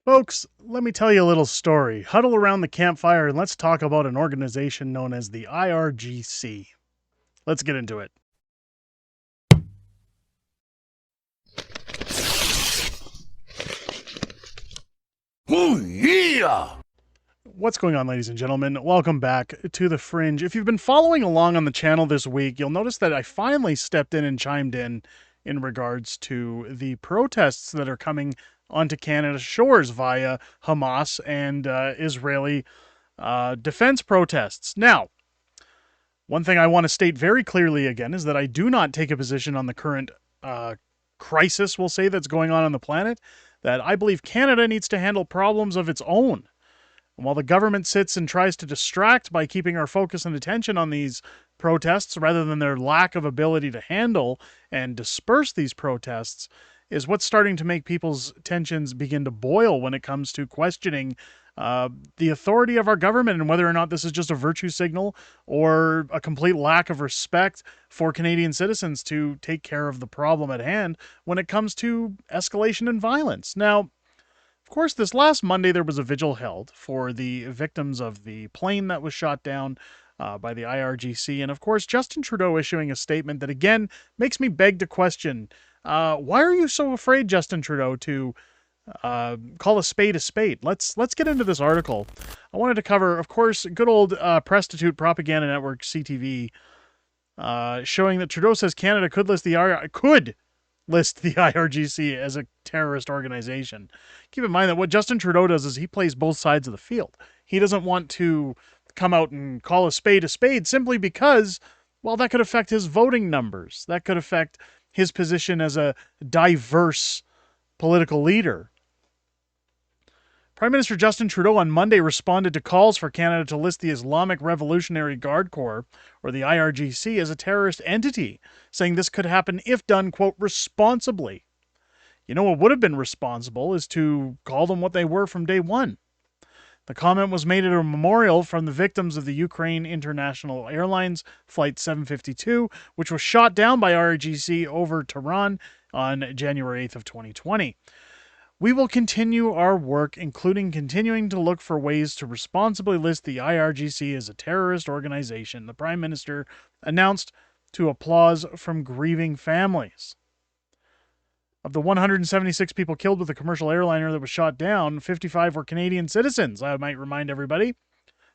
Folks, let me tell you a little story. Huddle around the campfire and let's talk about an organization known as the IRGC. Let's get into it. Oh, yeah! What's going on, ladies and gentlemen? Welcome back to The Fringe. If you've been following along on the channel this week, you'll notice that I finally stepped in and chimed in regards to the protests that are coming onto Canada's shores via Hamas and Israeli defense protests. Now, one thing I want to state very clearly again is that I do not take a position on the current crisis, we'll say, that's going on the planet, that I believe Canada needs to handle problems of its own. And while the government sits and tries to distract by keeping our focus and attention on these protests rather than their lack of ability to handle and disperse these protests, is what's starting to make people's tensions begin to boil when it comes to questioning the authority of our government and whether or not this is just a virtue signal or a complete lack of respect for Canadian citizens to take care of the problem at hand when it comes to escalation and violence. Now, of course, this last Monday there was a vigil held for the victims of the plane that was shot down by the IRGC. And of course, Justin Trudeau issuing a statement that again makes me beg to question, why are you so afraid, Justin Trudeau, to call a spade a spade? Let's get into this article. I wanted to cover, of course, good old prostitute propaganda network CTV, showing that Trudeau says Canada could list the IRGC as a terrorist organization. Keep in mind that what Justin Trudeau does is he plays both sides of the field. He doesn't want to come out and call a spade simply because, well, that could affect his voting numbers. That could affect his position as a diverse political leader. Prime Minister Justin Trudeau on Monday responded to calls for Canada to list the Islamic Revolutionary Guard Corps, or the IRGC, as a terrorist entity, saying this could happen if done, quote, responsibly. You know what would have been responsible is to call them what they were from day one. The comment was made at a memorial from the victims of the Ukraine International Airlines Flight 752, which was shot down by IRGC over Tehran on January 8th of 2020. We will continue our work, including continuing to look for ways to responsibly list the IRGC as a terrorist organization, the Prime Minister announced to applause from grieving families. Of the 176 people killed with the commercial airliner that was shot down, 55 were Canadian citizens, I might remind everybody.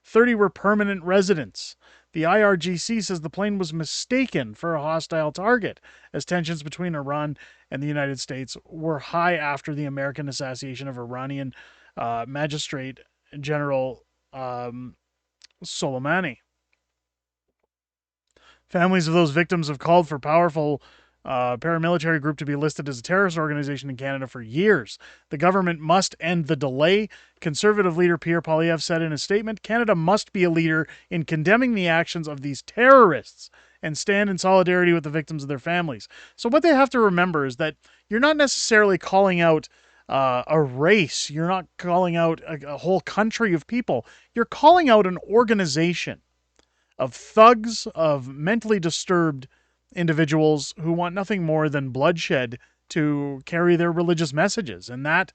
30 were permanent residents. The IRGC says the plane was mistaken for a hostile target, as tensions between Iran and the United States were high after the American assassination of Iranian Magistrate General Soleimani. Families of those victims have called for powerful paramilitary group to be listed as a terrorist organization in Canada for years. The government must end the delay. Conservative leader Pierre Poilievre said in a statement, Canada must be a leader in condemning the actions of these terrorists and stand in solidarity with the victims of their families. So what they have to remember is that you're not necessarily calling out a race. You're not calling out a whole country of people. You're calling out an organization of thugs, of mentally disturbed individuals who want nothing more than bloodshed to carry their religious messages. And that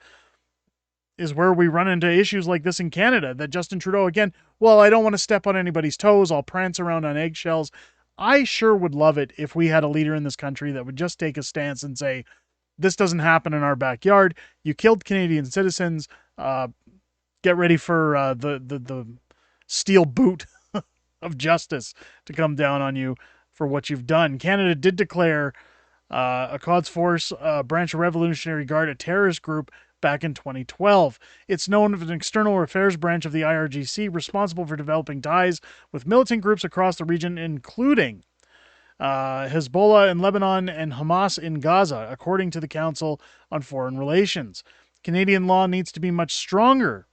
is where we run into issues like this in Canada, that Justin Trudeau, again, well, I don't want to step on anybody's toes. I'll prance around on eggshells. I sure would love it if we had a leader in this country that would just take a stance and say, this doesn't happen in our backyard. You killed Canadian citizens. Get ready for the steel boot of justice to come down on you for what you've done. Canada did declare a Quds Force branch of Revolutionary Guard a terrorist group back in 2012. It's known as an external affairs branch of the IRGC responsible for developing ties with militant groups across the region, including Hezbollah in Lebanon and Hamas in Gaza, according to the Council on Foreign Relations. Canadian law needs to be much stronger,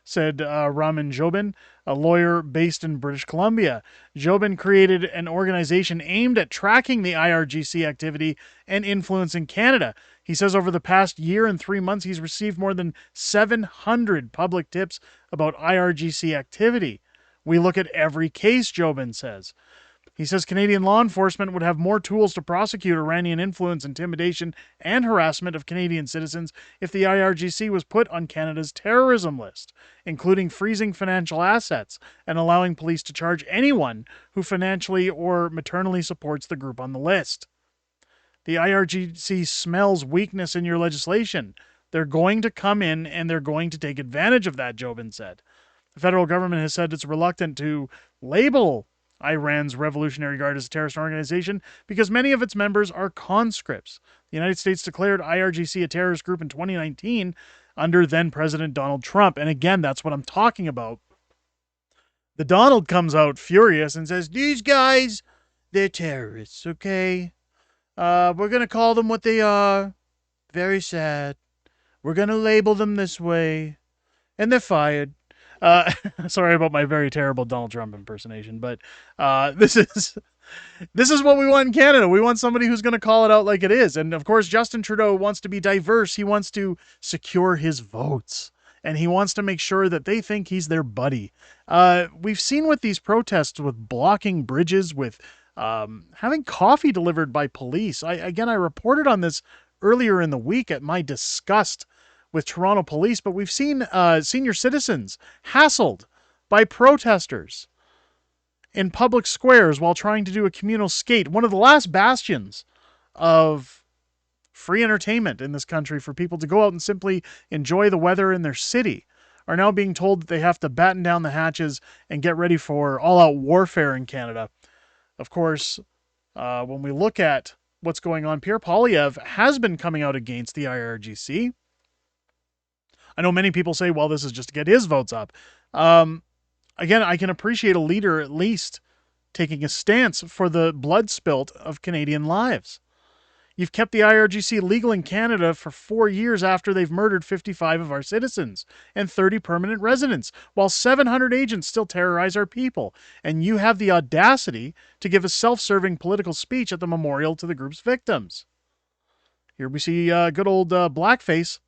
said Raman Jobin, a lawyer based in British Columbia. Jobin created an organization aimed at tracking the IRGC activity and influence in Canada. He says over the past year and 3 months, he's received more than 700 public tips about IRGC activity. We look at every case, Jobin says. He says Canadian law enforcement would have more tools to prosecute Iranian influence, intimidation, and harassment of Canadian citizens if the IRGC was put on Canada's terrorism list, including freezing financial assets and allowing police to charge anyone who financially or maternally supports the group on the list. The IRGC smells weakness in your legislation. They're going to come in and they're going to take advantage of that, Jobin said. The federal government has said it's reluctant to label Iran's Revolutionary Guard as a terrorist organization because many of its members are conscripts. The United States declared IRGC a terrorist group in 2019 under then President Donald Trump. And again, that's what I'm talking about. The Donald comes out furious and says, these guys, they're terrorists, okay? We're going to call them what they are. Very sad. We're going to label them this way. And they're fired. Sorry about my very terrible Donald Trump impersonation, but this is what we want in Canada. We want somebody who's going to call it out like it is. And of course, Justin Trudeau wants to be diverse. He wants to secure his votes, and he wants to make sure that they think he's their buddy. We've seen with these protests, with blocking bridges, with having coffee delivered by police. I reported on this earlier in the week at my disgust with Toronto police, but we've seen senior citizens hassled by protesters in public squares while trying to do a communal skate, one of the last bastions of free entertainment in this country for people to go out and simply enjoy the weather in their city, are now being told that they have to batten down the hatches and get ready for all-out warfare in Canada. Of course, when we look at what's going on, Pierre Poilievre has been coming out against the IRGC. I know many people say, well, this is just to get his votes up. Again, I can appreciate a leader at least taking a stance for the blood spilt of Canadian lives. You've kept the IRGC legal in Canada for 4 years after they've murdered 55 of our citizens and 30 permanent residents, while 700 agents still terrorize our people. And you have the audacity to give a self-serving political speech at the memorial to the group's victims. Here we see good old blackface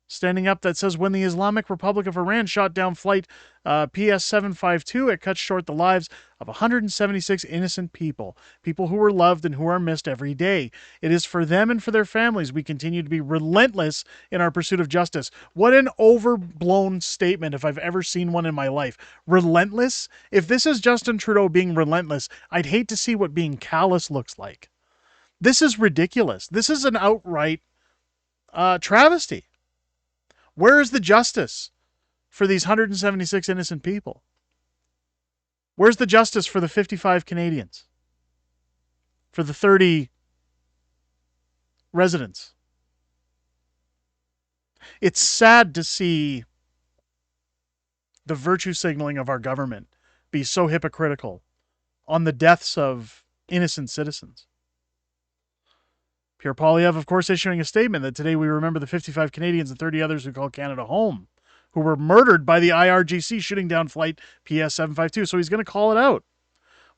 standing up that says, when the Islamic Republic of Iran shot down flight PS 752, it cut short the lives of 176 innocent people, people who were loved and who are missed every day. It is for them and for their families we continue to be relentless in our pursuit of justice. What an overblown statement if I've ever seen one in my life. Relentless? If this is Justin Trudeau being relentless, I'd hate to see what being callous looks like. This is ridiculous. This is an outright travesty. Where is the justice for these 176 innocent people? Where's the justice for the 55 Canadians? For the 30 residents? It's sad to see the virtue signaling of our government be so hypocritical on the deaths of innocent citizens. Pierre Poilievre, of course, issuing a statement that today we remember the 55 Canadians and 30 others who call Canada home, who were murdered by the IRGC shooting down flight PS 752. So he's going to call it out.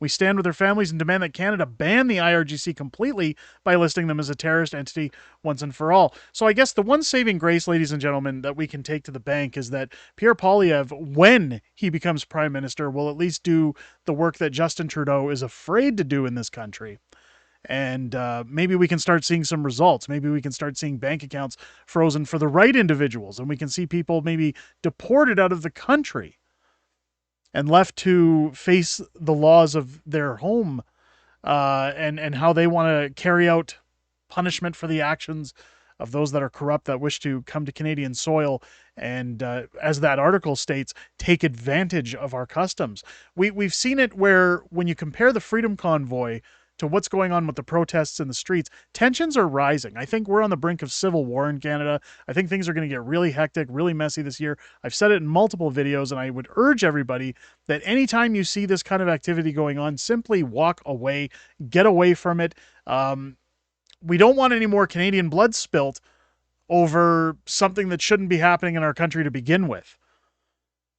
We stand with their families and demand that Canada ban the IRGC completely by listing them as a terrorist entity once and for all. So I guess the one saving grace, ladies and gentlemen, that we can take to the bank is that Pierre Poilievre, when he becomes Prime Minister, will at least do the work that Justin Trudeau is afraid to do in this country. And maybe we can start seeing some results. Maybe we can start seeing bank accounts frozen for the right individuals, and we can see people maybe deported out of the country and left to face the laws of their home and how they want to carry out punishment for the actions of those that are corrupt that wish to come to Canadian soil and, as that article states, take advantage of our customs. We've seen it where when you compare the Freedom Convoy to what's going on with the protests in the streets, tensions are rising. I think we're on the brink of civil war in Canada. I think things are going to get really hectic, really messy this year. I've said it in multiple videos, and I would urge everybody that anytime you see this kind of activity going on, simply walk away, get away from it. We don't want any more Canadian blood spilt over something that shouldn't be happening in our country to begin with.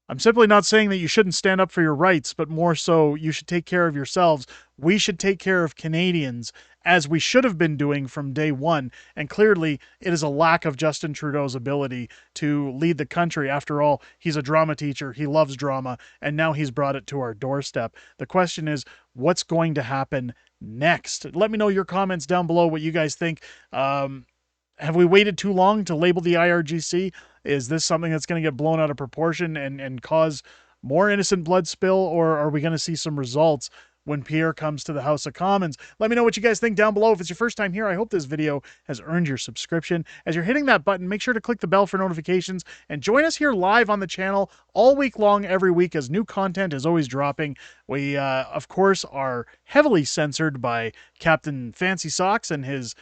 I'm simply not saying that you shouldn't stand up for your rights, but more so you should take care of yourselves. We should take care of Canadians as we should have been doing from day one. And clearly, it is a lack of Justin Trudeau's ability to lead the country. After all, he's a drama teacher, he loves drama, and now he's brought it to our doorstep. The question is, what's going to happen next? Let me know your comments down below what you guys think. Have we waited too long to label the IRGC? Is this something that's going to get blown out of proportion and cause more innocent blood spill, or are we going to see some results when Pierre comes to the House of Commons? Let me know what you guys think down below. If it's your first time here, I hope this video has earned your subscription. As you're hitting that button, make sure to click the bell for notifications and join us here live on the channel all week long, every week, as new content is always dropping. We, of course, are heavily censored by Captain Fancy Socks and his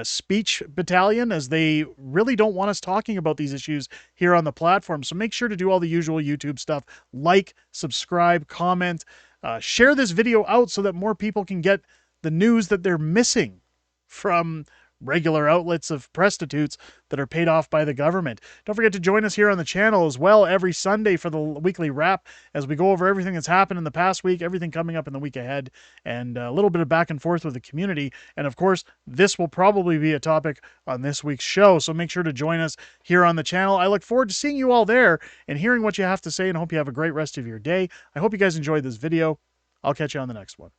speech battalion, as they really don't want us talking about these issues here on the platform. So make sure to do all the usual YouTube stuff: like, subscribe, comment, share this video out so that more people can get the news that they're missing from regular outlets of prostitutes that are paid off by the government. Don't forget to join us here on the channel as well every Sunday for the weekly wrap, as we go over everything that's happened in the past week, everything coming up in the week ahead, and a little bit of back and forth with the community. And of course, this will probably be a topic on this week's show, so make sure to join us here on the channel. I look forward to seeing you all there and hearing what you have to say, and hope you have a great rest of your day. I hope you guys enjoyed this video. I'll catch you on the next one.